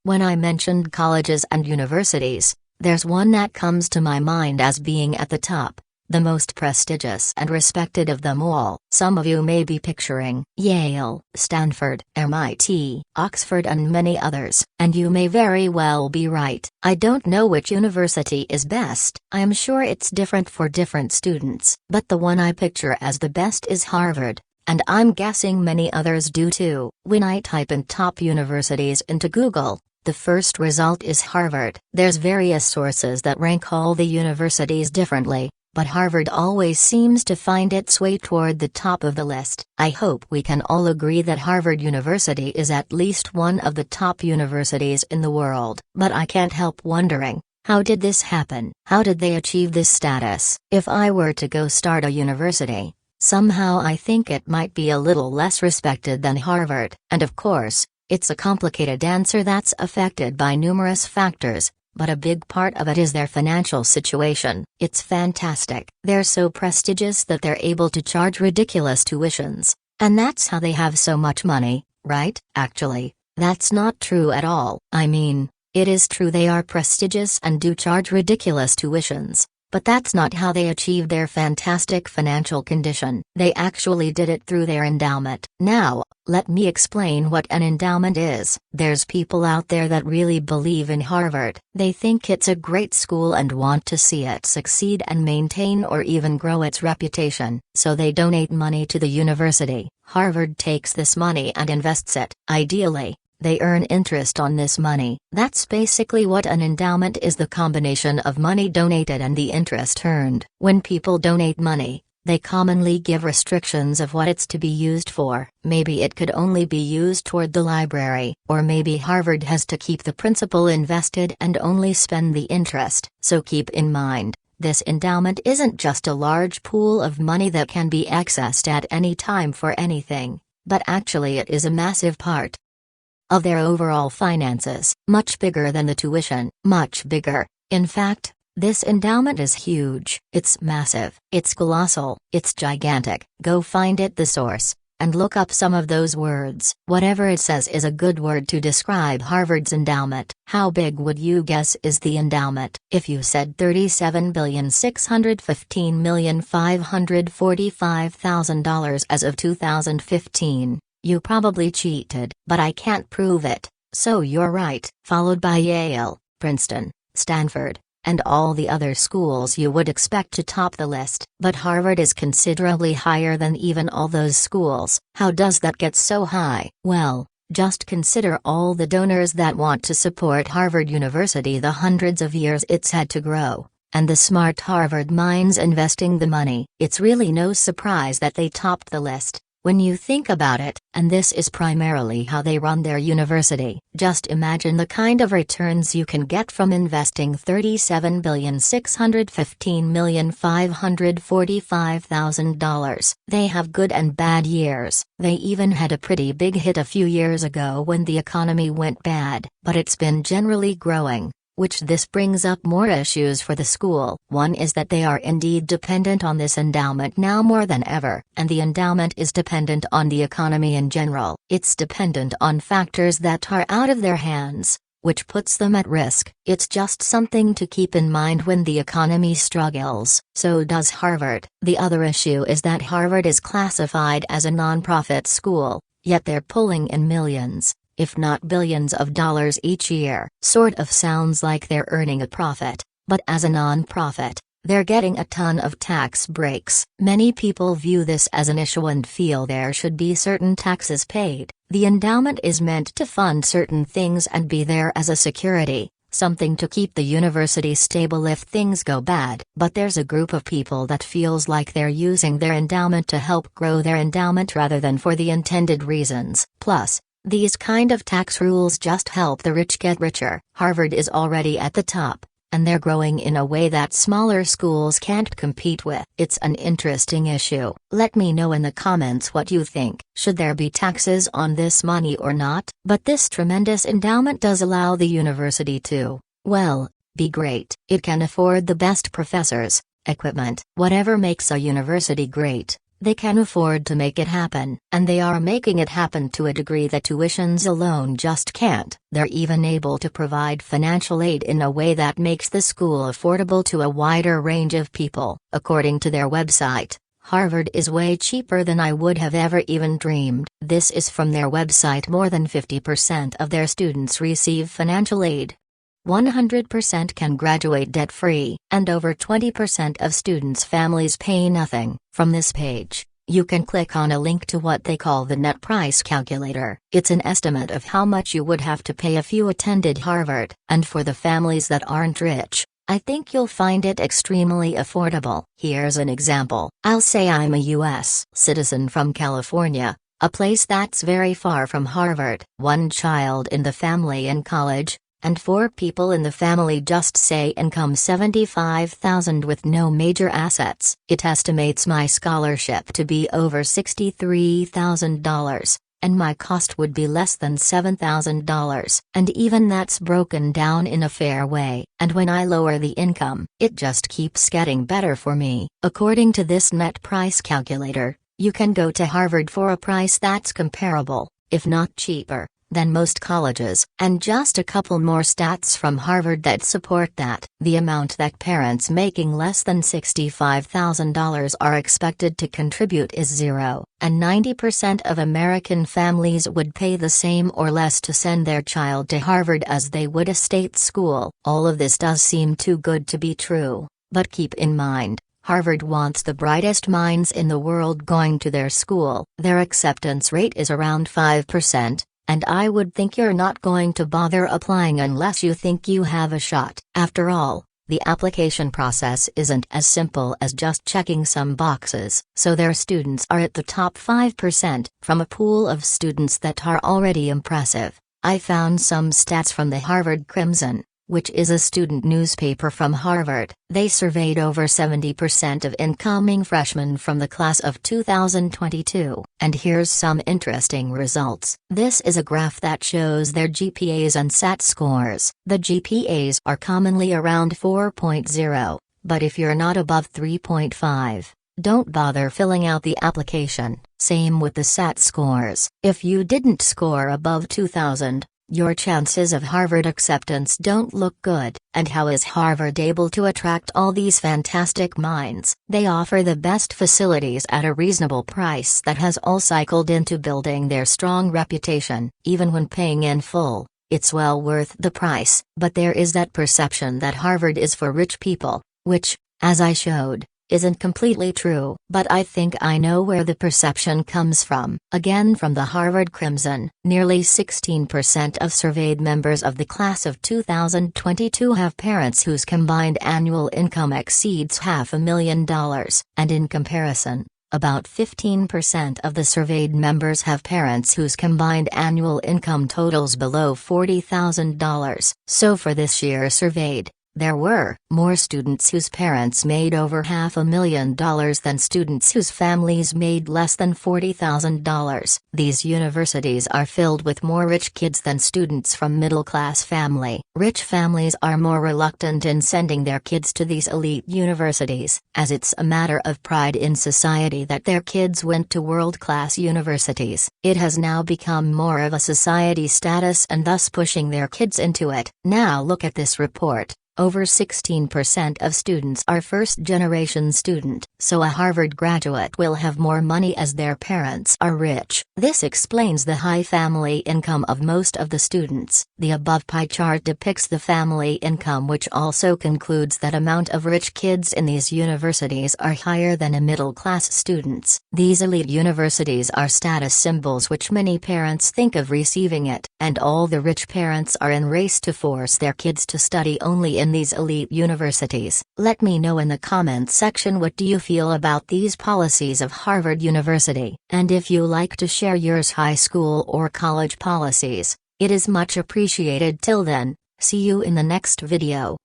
When I mentioned colleges and universities, there's one that comes to my mind as being at the top, the most prestigious and respected of them all. Some of you may be picturing Yale, Stanford, MIT, Oxford and many others, and you may very well be right. I don't know which university is best. I am sure it's different for different students, but the one I picture as the best is Harvard, and I'm guessing many others do too. When I type in top universities into Google, the first result is Harvard. There's various sources that rank all the universities differently, but Harvard always seems to find its way toward the top of the list. I hope we can all agree that Harvard University is at least one of the top universities in the world. But I can't help wondering, how did this happen? How did they achieve this status? If I were to go start a university, somehow I think it might be a little less respected than Harvard. And of course, it's a complicated answer that's affected by numerous factors, but a big part of it is their financial situation. It's fantastic. They're so prestigious that they're able to charge ridiculous tuitions, and that's how they have so much money, right? Actually, that's not true at all. I mean, it is true they are prestigious and do charge ridiculous tuitions, but that's not how they achieved their fantastic financial condition. They actually did it through their endowment. Now, let me explain what an endowment is. There's people out there that really believe in Harvard. They think it's a great school and want to see it succeed and maintain or even grow its reputation, so they donate money to the university. Harvard takes this money and invests it. Ideally, they earn interest on this money. That's basically what an endowment is, the combination of money donated and the interest earned. When people donate money, they commonly give restrictions of what it's to be used for. Maybe it could only be used toward the library, or maybe Harvard has to keep the principal invested and only spend the interest. So keep in mind, this endowment isn't just a large pool of money that can be accessed at any time for anything, but actually it is a massive part of their overall finances. Much bigger than the tuition, much bigger. In fact, this endowment is huge. It's massive. It's colossal. It's gigantic. Go find it, the source, and look up some of those words. Whatever it says is a good word to describe Harvard's endowment. How big would you guess is the endowment? If you said $37,615,545,000 as of 2015, you probably cheated. But I can't prove it, so you're right. Followed by Yale, Princeton, Stanford, and all the other schools you would expect to top the list. But Harvard is considerably higher than even all those schools. How does that get so high? Well, just consider all the donors that want to support Harvard University, the hundreds of years it's had to grow, and the smart Harvard minds investing the money. It's really no surprise that they topped the list, when you think about it, and this is primarily how they run their university. Just imagine the kind of returns you can get from investing $37,615,545,000. They have good and bad years. They even had a pretty big hit a few years ago when the economy went bad, but it's been generally growing. Which this brings up more issues for the school. One is that they are indeed dependent on this endowment now more than ever, and the endowment is dependent on the economy in general. It's dependent on factors that are out of their hands, which puts them at risk. It's just something to keep in mind when the economy struggles. So does Harvard. The other issue is that Harvard is classified as a non-profit school, yet they're pulling in millions, if not billions of dollars each year. Sort of sounds like they're earning a profit, but as a non-profit, they're getting a ton of tax breaks. Many people view this as an issue and feel there should be certain taxes paid. The endowment is meant to fund certain things and be there as a security, something to keep the university stable if things go bad. But there's a group of people that feels like they're using their endowment to help grow their endowment rather than for the intended reasons. Plus, these kind of tax rules just help the rich get richer. Harvard is already at the top, and they're growing in a way that smaller schools can't compete with. It's an interesting issue. Let me know in the comments what you think. Should there be taxes on this money or not? But this tremendous endowment does allow the university to, well, be great. It can afford the best professors, equipment, whatever makes a university great. They can afford to make it happen, and they are making it happen to a degree that tuitions alone just can't. They're even able to provide financial aid in a way that makes the school affordable to a wider range of people. According to their website, Harvard is way cheaper than I would have ever even dreamed. This is from their website. More than 50% of their students receive financial aid. 100% can graduate debt-free, and over 20% of students' families pay nothing. From this page, you can click on a link to what they call the net price calculator. It's an estimate of how much you would have to pay if you attended Harvard, and for the families that aren't rich, I think you'll find it extremely affordable. Here's an example. I'll say I'm a U.S. citizen from California, a place that's very far from Harvard. One child in the family in college, and 4 people in the family, just say income $75,000 with no major assets. It estimates my scholarship to be over $63,000, and my cost would be less than $7,000, and even that's broken down in a fair way. And when I lower the income, it just keeps getting better for me. According to this net price calculator, you can go to Harvard for a price that's comparable, if not cheaper, than most colleges. And just a couple more stats from Harvard that support that. The amount that parents making less than $65,000 are expected to contribute is zero, and 90% of American families would pay the same or less to send their child to Harvard as they would a state school. All of this does seem too good to be true, but keep in mind, Harvard wants the brightest minds in the world going to their school. Their acceptance rate is around 5%. And I would think you're not going to bother applying unless you think you have a shot. After all, the application process isn't as simple as just checking some boxes. So their students are at the top 5% from a pool of students that are already impressive. I found some stats from the Harvard Crimson, which is a student newspaper from Harvard. They surveyed over 70% of incoming freshmen from the class of 2022. And here's some interesting results. This is a graph that shows their GPAs and SAT scores. The GPAs are commonly around 4.0, but if you're not above 3.5, don't bother filling out the application. Same with the SAT scores. If you didn't score above 2000, your chances of Harvard acceptance don't look good. And how is Harvard able to attract all these fantastic minds? They offer the best facilities at a reasonable price that has all cycled into building their strong reputation. Even when paying in full, it's well worth the price. But there is that perception that Harvard is for rich people, which, as I showed, isn't completely true. But I think I know where the perception comes from. Again, from the Harvard Crimson, nearly 16% of surveyed members of the class of 2022 have parents whose combined annual income exceeds $500,000, and in comparison, about 15% of the surveyed members have parents whose combined annual income totals below $40,000. So for this year surveyed, there were more students whose parents made over $500,000 than students whose families made less than $40,000. These universities are filled with more rich kids than students from middle-class family. Rich families are more reluctant in sending their kids to these elite universities, as it's a matter of pride in society that their kids went to world-class universities. It has now become more of a society status and thus pushing their kids into it. Now look at this report. Over 16% of students are first-generation student, so a Harvard graduate will have more money as their parents are rich. This explains the high family income of most of the students. The above pie chart depicts the family income, which also concludes that amount of rich kids in these universities are higher than a middle-class students. These elite universities are status symbols which many parents think of receiving it, and all the rich parents are in race to force their kids to study only in these elite universities. Let me know in the comments section what do you feel about these policies of Harvard University, and if you like to share yours high school or college policies, it is much appreciated. Till then, see you in the next video.